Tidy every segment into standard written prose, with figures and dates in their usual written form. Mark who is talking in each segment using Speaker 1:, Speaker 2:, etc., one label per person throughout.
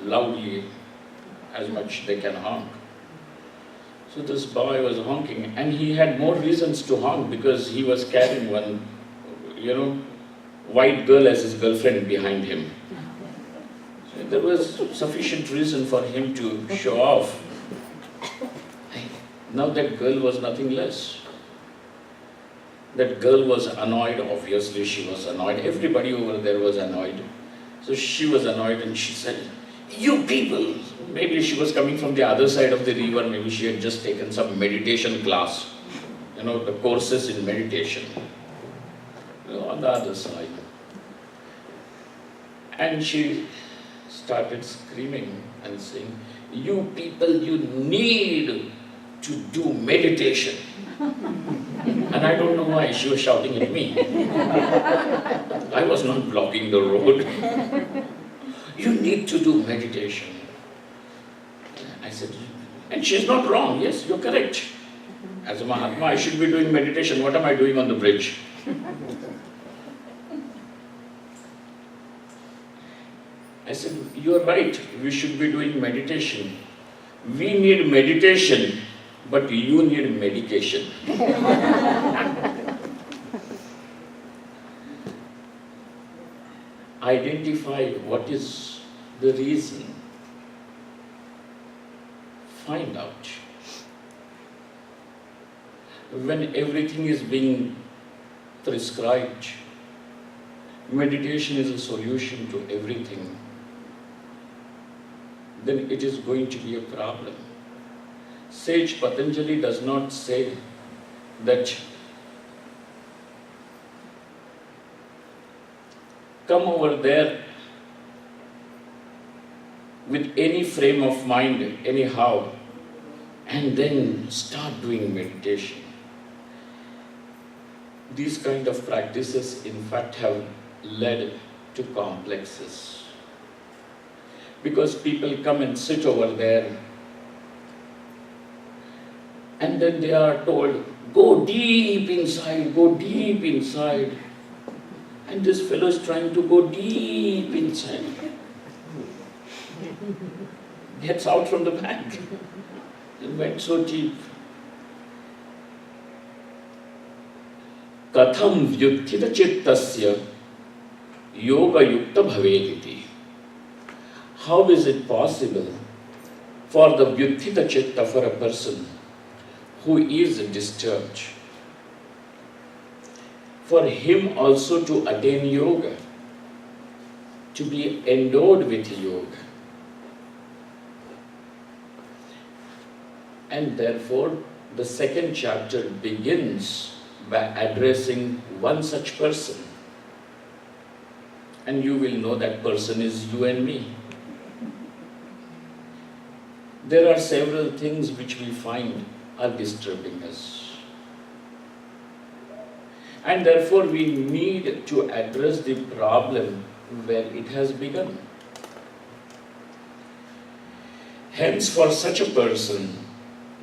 Speaker 1: loudly as much they can honk. So this boy was honking, and he had more reasons to honk because he was carrying one, white girl as his girlfriend behind him. So there was sufficient reason for him to show off. Now that girl was nothing less. That girl was annoyed, obviously she was annoyed. Everybody over there was annoyed. So she was annoyed and she said, "You people!" Maybe she was coming from the other side of the river, maybe she had just taken some meditation class, the courses in meditation, on the other side. And she started screaming and saying, "You people, you need to do meditation." And I don't know why she was shouting at me. I was not blocking the road. "You need to do meditation." I said, and she's not wrong. Yes, you're correct. As a Mahatma, I should be doing meditation. What am I doing on the bridge? I said, you're right. We should be doing meditation. We need meditation, but you need medication. Identify what is the reason. Find out. When everything is being prescribed, meditation is a solution to everything, then it is going to be a problem. Sage Patanjali does not say that come over there with any frame of mind, anyhow, and then start doing meditation. These kind of practices, in fact, have led to complexes. Because people come and sit over there, and then they are told, go deep inside, go deep inside. And this fellow is trying to go deep inside. Gets out from the bank and went so deep. Katham vyuttita chittasya yoga yukta bhavediti. How is it possible for the vyuttita chitta, for a person who is disturbed, for him also to attain yoga, to be endowed with yoga? And therefore, the second chapter begins by addressing one such person. And you will know that person is you and me. There are several things which we find are disturbing us. And therefore, we need to address the problem where it has begun. Hence, for such a person,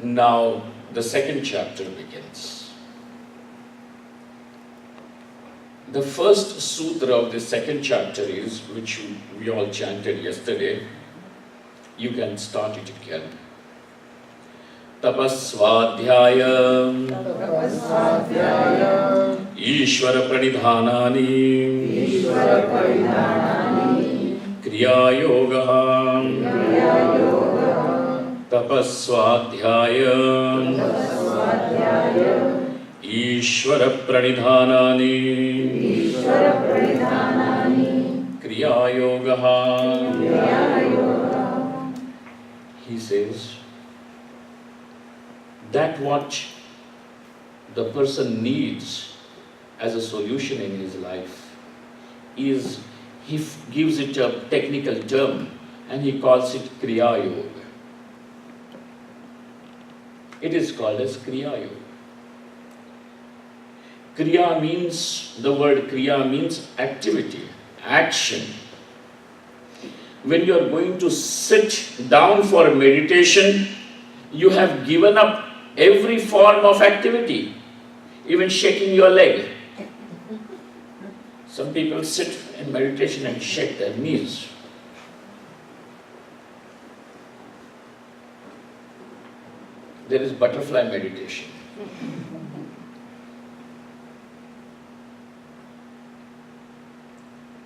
Speaker 1: now the second chapter begins. The first sutra of the second chapter is, which we all chanted yesterday. You can start it again. Tapasvadhyaya Ishvara pranidhanani Kriya yoga Tapasvadhyaya Ishvara pranidhanani Kriya yoga. He says that what the person needs as a solution in his life is, he gives it a technical term and he calls it Kriya Yoga. It is called as Kriya Yoga. Kriya means, the word Kriya means activity, action. When you are going to sit down for meditation, you have given up every form of activity, even shaking your leg. Some people sit in meditation and shake their knees. There is butterfly meditation.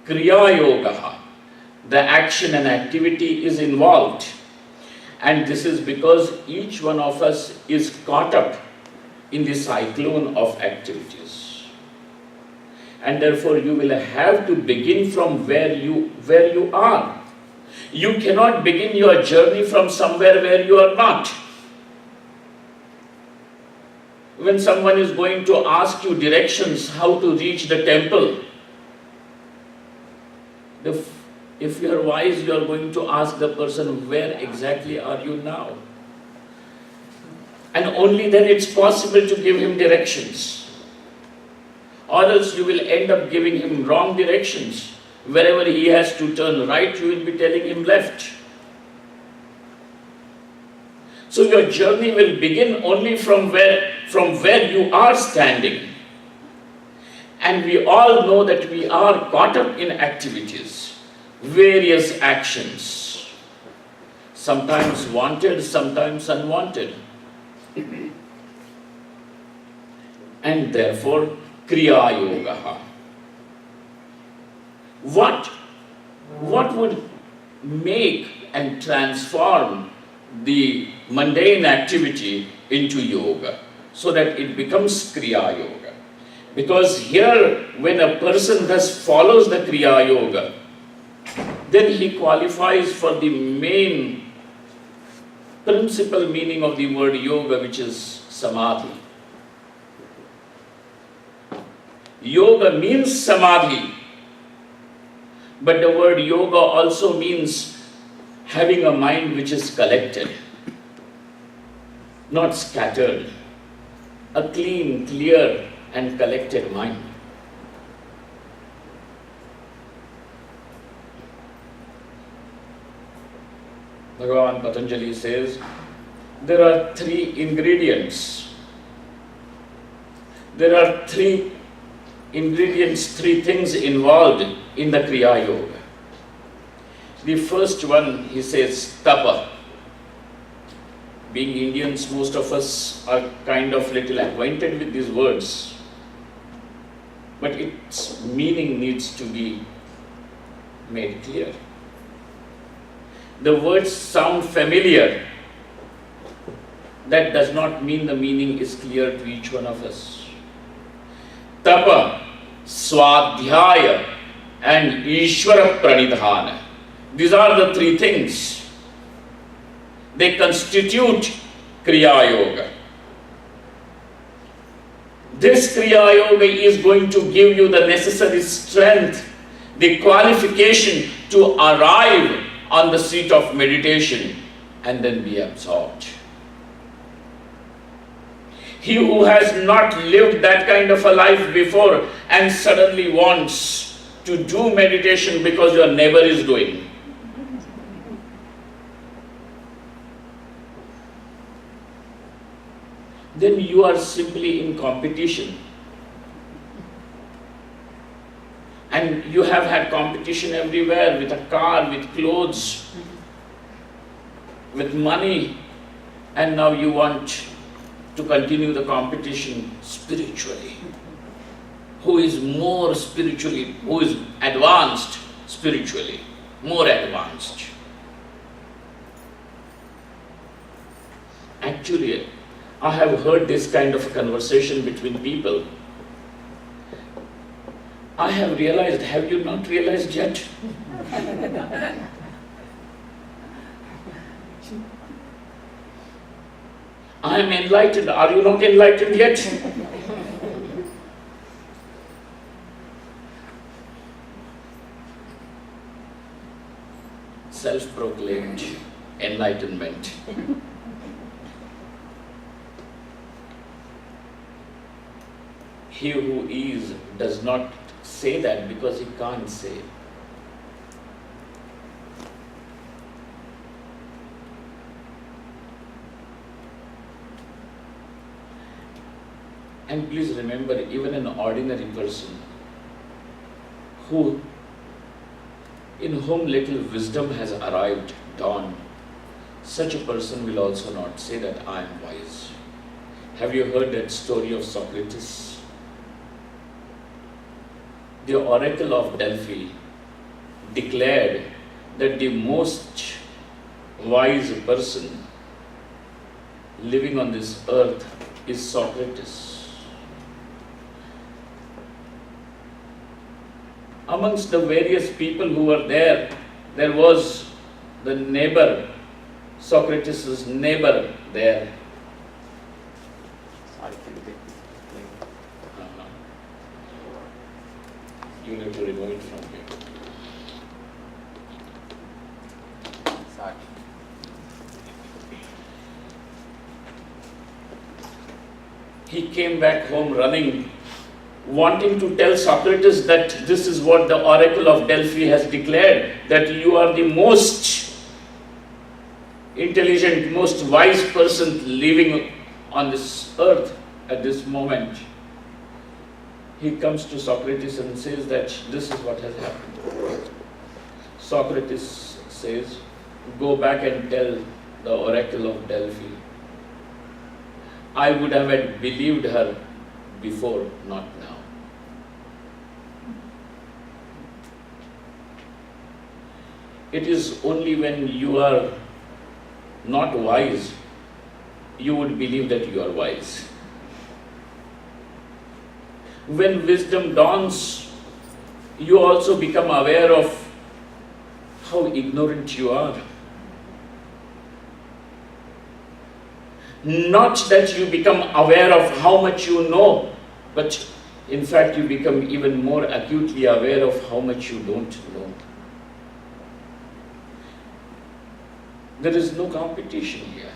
Speaker 1: Kriya Yoga, the action and activity is involved. And this is because each one of us is caught up in the cyclone of activities. And therefore you will have to begin from where you are. You cannot begin your journey from somewhere where you are not. When someone is going to ask you directions how to reach the temple, if you are wise, you are going to ask the person, where exactly are you now? And only then it's possible to give him directions. Or else you will end up giving him wrong directions. Wherever he has to turn right, you will be telling him left. So your journey will begin only from where you are standing. And we all know that we are caught up in activities, various actions, sometimes wanted, sometimes unwanted. And therefore, Kriya Yoga. What would make and transform the mundane activity into yoga so that it becomes Kriya Yoga? Because here, when a person thus follows the Kriya Yoga, then he qualifies for the main principal meaning of the word yoga, which is samadhi. Yoga means samadhi, but the word yoga also means having a mind which is collected, not scattered, a clean, clear, and collected mind. Bhagavan Patanjali says, there are three ingredients. There are three things involved in the Kriya Yoga. The first one, he says, tapa. Being Indians, most of us are kind of little acquainted with these words, but its meaning needs to be made clear. The words sound familiar. That does not mean the meaning is clear to each one of us. Tapa, Swadhyaya, and Ishvara Pranidhana. These are the three things. They constitute Kriya Yoga. This Kriya Yoga is going to give you the necessary strength, the qualification to arrive on the seat of meditation and then be absorbed. He who has not lived that kind of a life before and suddenly wants to do meditation because your neighbor is doing, then you are simply in competition. And you have had competition everywhere, with a car, with clothes, with money, and now you want to continue the competition spiritually. Who is more spiritually, who is advanced spiritually, more advanced? Actually, I have heard this kind of conversation between people. I have realized, have you not realized yet? I am enlightened, are you not enlightened yet? Self-proclaimed enlightenment. He who is does not say that because he can't say. And please remember, even an ordinary person in whom little wisdom has arrived, dawned, such a person will also not say that I am wise. Have you heard that story of Socrates? The oracle of Delphi declared that the most wise person living on this earth is Socrates. Amongst the various people who were there, there was the neighbor, Socrates' neighbor there. You need to remove it from here.
Speaker 2: Sorry.
Speaker 1: He came back home running, wanting to tell Socrates that this is what the oracle of Delphi has declared, that you are the most intelligent, most wise person living on this earth at this moment. He comes to Socrates and says that this is what has happened. Socrates says, go back and tell the oracle of Delphi. I would have believed her before, not now. It is only when you are not wise, you would believe that you are wise. When wisdom dawns, you also become aware of how ignorant you are. Not that you become aware of how much you know, but in fact you become even more acutely aware of how much you don't know. There is no competition here.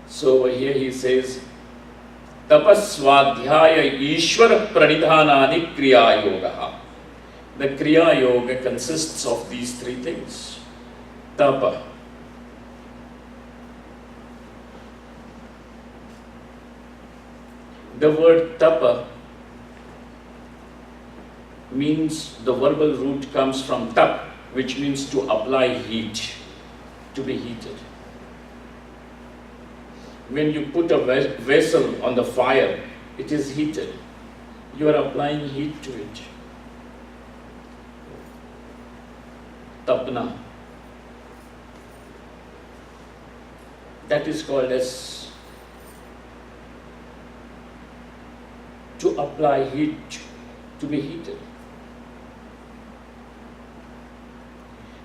Speaker 1: So over here he says, Tapaswadhyaya Ishvara Pranidhanani Kriya Yoga. The Kriya Yoga consists of these three things. Tapa. The word tapa means, the verbal root comes from tap, which means to apply heat, to be heated. When you put a vessel on the fire, it is heated. You are applying heat to it. Tapna. That is called as to apply heat, to be heated.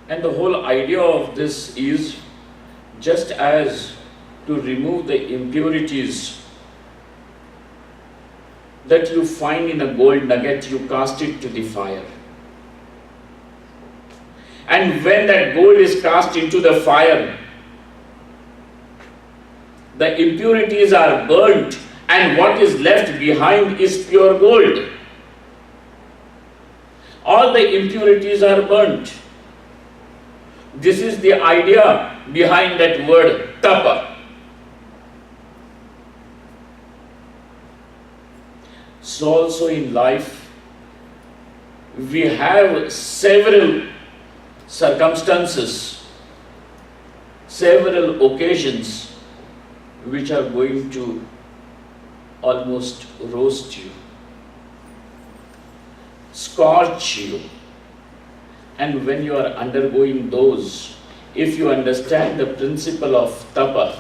Speaker 1: And the whole idea of this is, just as to remove the impurities that you find in a gold nugget, you cast it to the fire. And when that gold is cast into the fire, the impurities are burnt, and what is left behind is pure gold. All the impurities are burnt. This is the idea behind that word tapa. So also in life, we have several circumstances, several occasions which are going to almost roast you, scorch you. And when you are undergoing those, if you understand the principle of tapa,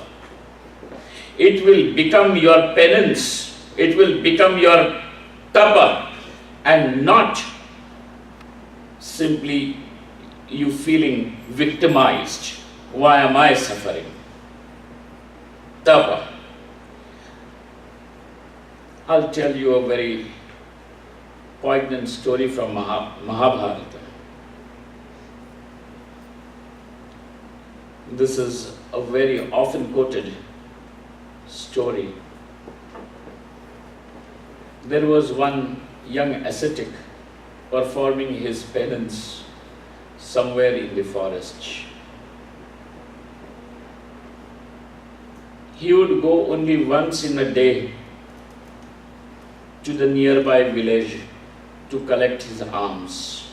Speaker 1: it will become your penance. It will become your tapa, and not simply you feeling victimized. Why am I suffering? Tapa. I'll tell you a very poignant story from Mahabharata. This is a very often quoted story. There was one young ascetic performing his penance somewhere in the forest. He would go only once in a day to the nearby village to collect his alms.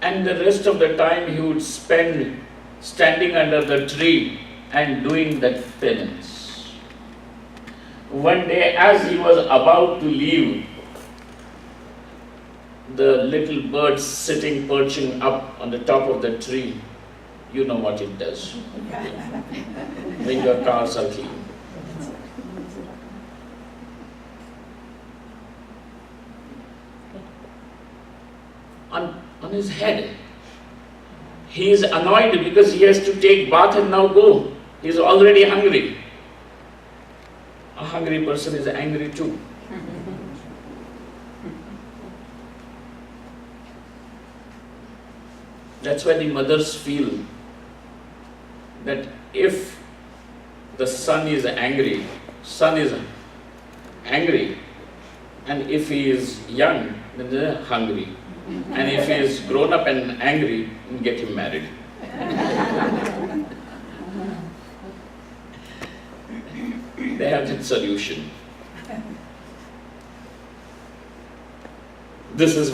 Speaker 1: and the rest of the time he would spend standing under the tree and doing that penance. One day, as he was about to leave, the little bird sitting, perching up on the top of the tree, you know what it does when your cars are clean. On his head. He is annoyed because he has to take bath and now go. He is already hungry. A hungry person is angry too. That's why the mothers feel that if the son is angry, and if he is young, then they are hungry. And if he is grown up and angry, get him married. They have that solution. This is